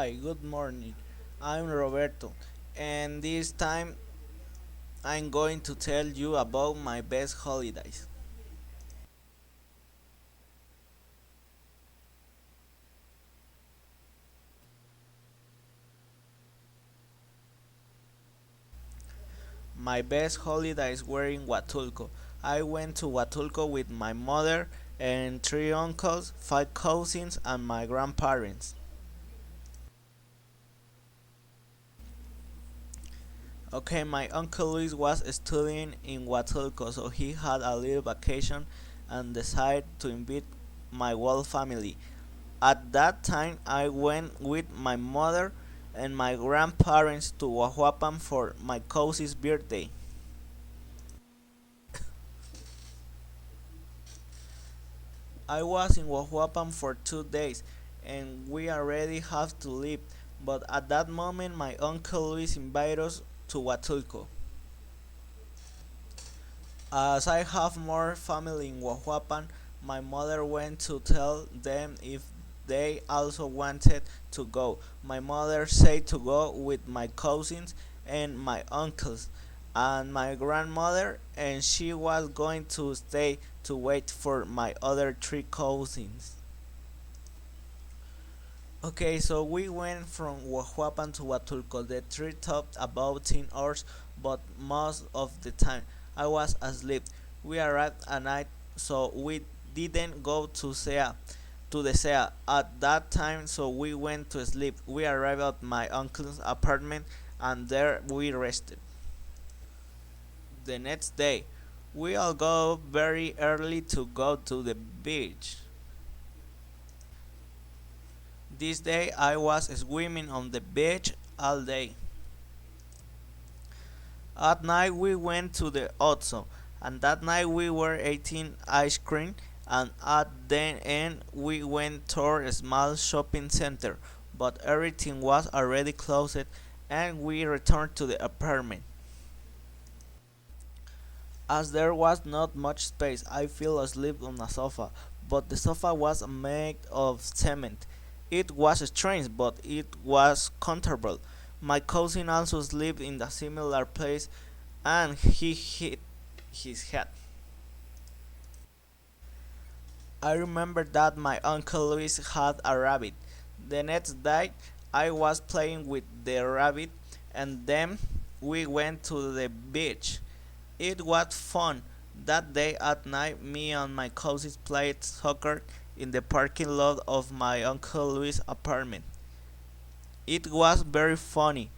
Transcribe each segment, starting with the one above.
Hi, good morning. I'm Roberto, and this time I'm going to tell you about my best holidays. My best holidays were in Huatulco. I went to Huatulco with my mother and three uncles, five cousins, and my grandparents. Okay, my uncle Luis was studying in Huatulco, so he had a little vacation and decided to invite my whole family. At that time, I went with my mother and my grandparents to Huajuapan for my cousin's birthday. I was in Huajuapan for 2 days and we already have to leave, but at that moment my uncle Luis invited us to Huatulco. As I have more family in Huajuapan, my mother went to tell them if they also wanted to go. My mother said to go with my cousins and my uncles and my grandmother, and she was going to stay to wait for my other three cousins. Okay, so we went from Huajuapan to Huatulco. The trip took about 10 hours, but most of the time I was asleep. We arrived at night, so we didn't go to the sea at that time, so we went to sleep. We arrived at my uncle's apartment, and there we rested. The next day, we all go very early to go to the beach. This day I was swimming on the beach all day. At night we went to the Otso, and that night we were eating ice cream, and at the end we went toward a small shopping center, but everything was already closed and we returned to the apartment. As there was not much space, I fell asleep on a sofa, but the sofa was made of cement. It was strange, but it was comfortable. My cousin also slept in a similar place and he hit his head. I remember that my uncle Luis had a rabbit. The next day I was playing with the rabbit and then we went to the beach. It was fun. That day at night me and my cousins played soccer in the parking lot of my uncle Luis' apartment. It was very funny,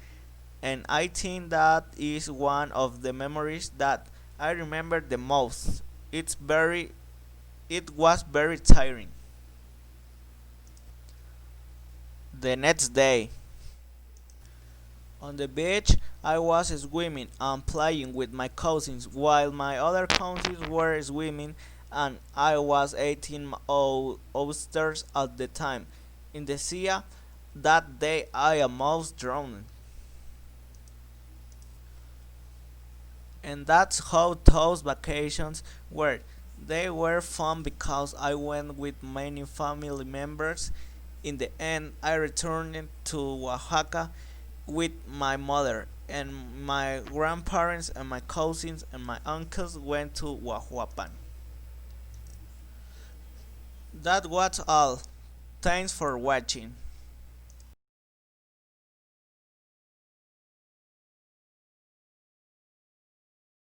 and I think that is one of the memories that I remember the most. It was very tiring. The next day, on the beach, I was swimming and playing with my cousins while my other cousins were swimming and I was eating oysters at the time. In the sea, that day I almost drowned. And that's how those vacations were. They were fun because I went with many family members. In the end, I returned to Oaxaca with my mother, and my grandparents and my cousins and my uncles went to Huajuapan. That was all. Thanks for watching.